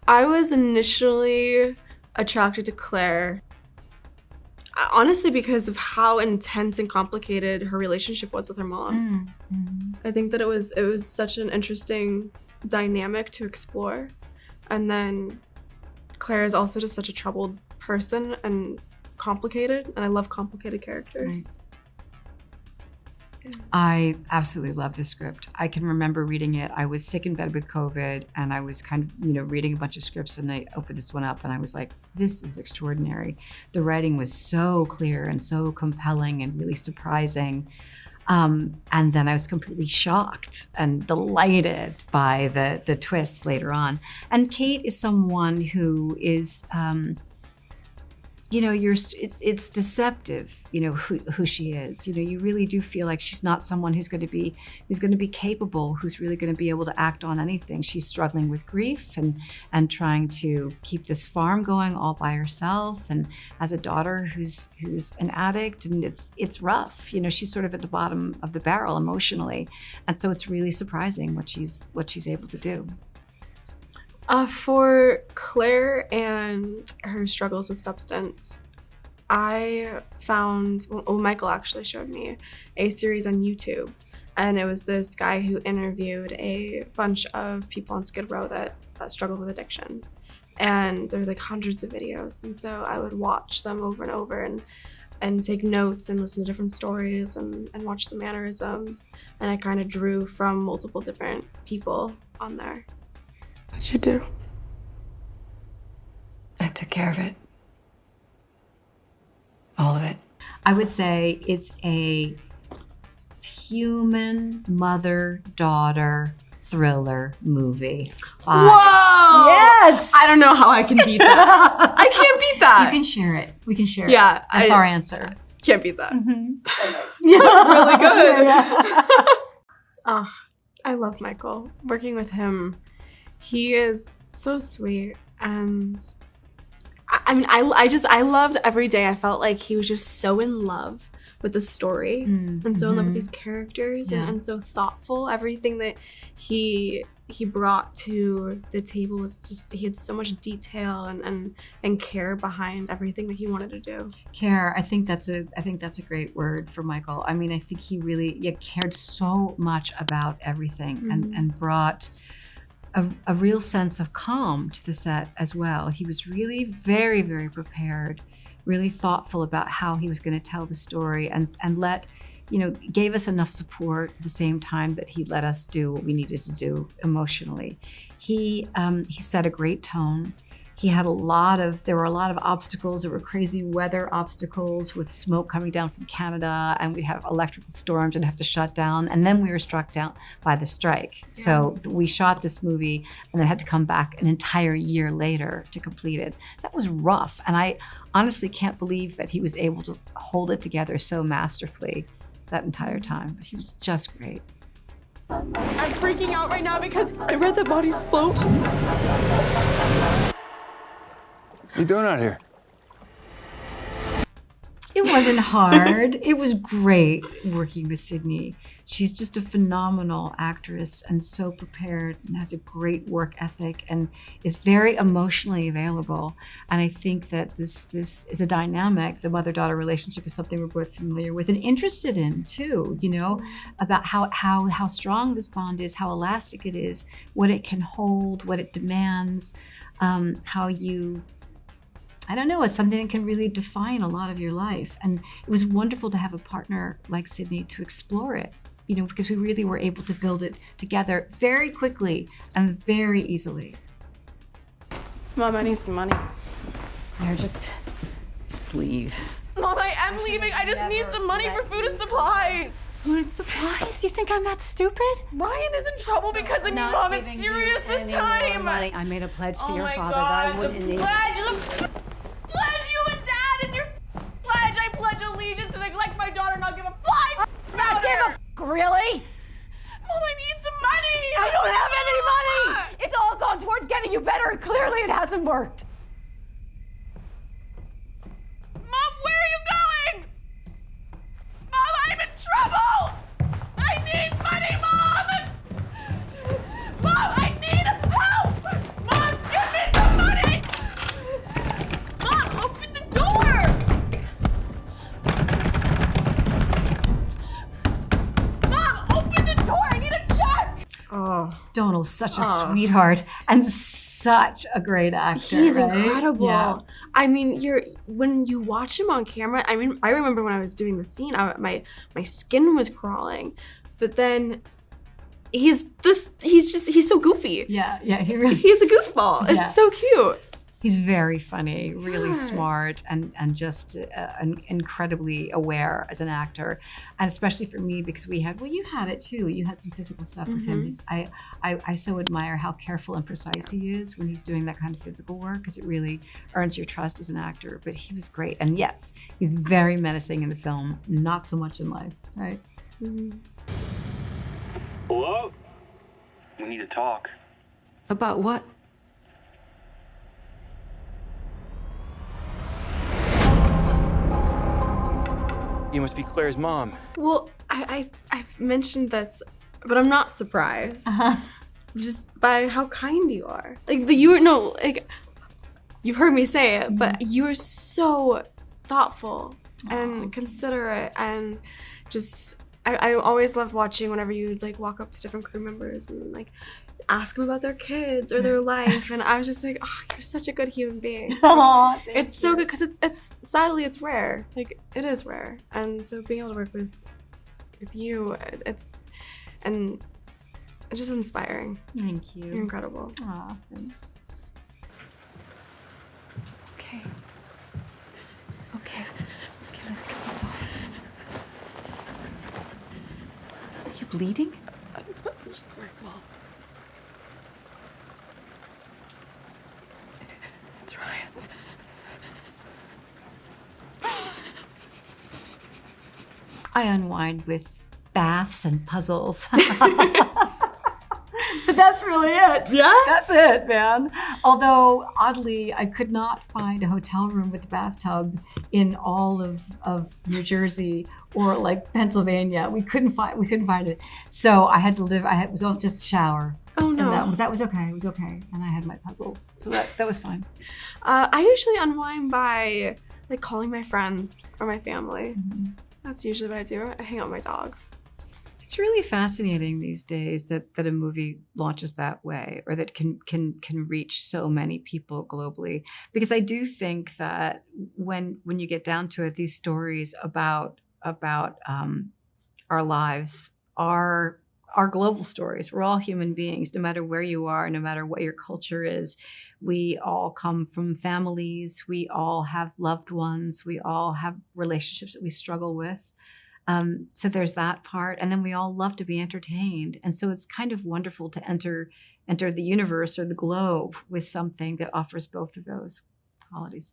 I was initially attracted to Claire, honestly, because of how intense and complicated her relationship was with her mom. I think that it was such an interesting dynamic to explore. And then Claire is also just such a troubled person and complicated, and I love complicated characters. I absolutely love the script. I can remember reading it. I was sick in bed with COVID, and I was kind of, reading a bunch of scripts, and I opened this one up, and I was like, this is extraordinary. The writing was so clear and so compelling and really surprising. And then I was completely shocked and delighted by the twists later on. And Kate is someone who is, it's deceptive, who she is. You really do feel like she's not someone who's going to be capable, who's really going to be able to act on anything. She's struggling with grief and trying to keep this farm going all by herself, and as a daughter who's an addict, and it's rough. She's sort of at the bottom of the barrel emotionally, and so it's really surprising what she's able to do. For Claire and her struggles with substance, I found, Michael actually showed me a series on YouTube, and it was this guy who interviewed a bunch of people on Skid Row that struggled with addiction. And there were like hundreds of videos, and so I would watch them over and over and take notes and listen to different stories and watch the mannerisms, and I kind of drew from multiple different people on there. What'd you do? I took care of it. All of it. I would say it's a human mother-daughter thriller movie. Whoa! Yes! I don't know how I can beat that. I can't beat that. You can share it. We can share it. Yeah. That's our answer. Can't beat that. Yeah. That's really good. Oh, I love Michael. Working with him, he is so sweet, and I loved every day. I felt like he was just so in love with the story and so in love with these characters and so thoughtful. Everything that he brought to the table was just, he had so much detail and care behind everything that he wanted to do. Care, I think that's a great word for Michael. I think he really cared so much about everything and brought a real sense of calm to the set as well. He was really very, very prepared, really thoughtful about how he was going to tell the story, and gave us enough support at the same time that he let us do what we needed to do emotionally. He set a great tone. There were a lot of obstacles. There were crazy weather obstacles with smoke coming down from Canada, and we'd have electrical storms and have to shut down. And then we were struck down by the strike. Yeah. So we shot this movie and then had to come back an entire year later to complete it. That was rough. And I honestly can't believe that he was able to hold it together so masterfully that entire time. But he was just great. I'm freaking out right now because I read that bodies float. What are you doing out here? It wasn't hard. It was great working with Sydney. She's just a phenomenal actress and so prepared and has a great work ethic and is very emotionally available. And I think that this is a dynamic. The mother-daughter relationship is something we're both familiar with and interested in too, about how strong this bond is, how elastic it is, what it can hold, what it demands, it's something that can really define a lot of your life. And it was wonderful to have a partner like Sydney to explore it, because we really were able to build it together very quickly and very easily. Mom, I need some money. Here, just leave. Mom, I am leaving. I just need some money for food and supplies. Food and supplies? You think I'm that stupid? Ryan is in trouble because of me, Mom. It's serious this time. I made a pledge to your father that I wouldn't need. Pledge you and Dad and your pledge. I pledge allegiance to neglect my daughter and not give a flying about her. Really? Mom, I need some money. I don't have any money. It's all gone towards getting you better, and clearly it hasn't worked. Mom, where are you going? Mom, I'm in trouble. I need money, Mom. Mom, I need help. Mom, give me some Donald's such a sweetheart and such a great actor. He's right? incredible. Yeah. I mean, when you watch him on camera, I mean, I remember when I was doing the scene, my skin was crawling, but then he's so goofy. Yeah, he really He's a goofball. Yeah. It's so cute. He's very funny, really smart, and just incredibly aware as an actor, and especially for me because you had it too. You had some physical stuff with him. I so admire how careful and precise he is when he's doing that kind of physical work because it really earns your trust as an actor. But he was great, and yes, he's very menacing in the film, not so much in life, right? Hello? We need to talk. About what? You must be Claire's mom. Well, I've mentioned this, but I'm not surprised. Just by how kind you are. You've heard me say it, but you are so thoughtful and considerate, and just I always love watching whenever you walk up to different crew members and ask them about their kids or their life, and I was just like, oh, you're such a good human being. It's so good because it's sadly it's rare. It is rare, and so being able to work with you, it's just inspiring. Thank you. You're incredible. Aw, thanks. Okay, let's get this off. Are you bleeding? I'm sorry, Mom. It's Ryan's. I unwind with baths and puzzles. But that's really it. Yeah? That's it, man. Although, oddly, I could not find a hotel room with a bathtub in all of New Jersey or Pennsylvania. We couldn't find it. So I had to it was all just a shower. Oh no. And that was okay. It was okay. And I had my puzzles. So that was fine. I usually unwind by calling my friends or my family. That's usually what I do. I hang out with my dog. It's really fascinating these days that a movie launches that way, or that can reach so many people globally. Because I do think that when you get down to it, these stories about our lives are global stories. We're all human beings, no matter where you are, no matter what your culture is. We all come from families. We all have loved ones. We all have relationships that we struggle with. So there's that part. And then we all love to be entertained. And so it's kind of wonderful to enter the universe or the globe with something that offers both of those qualities.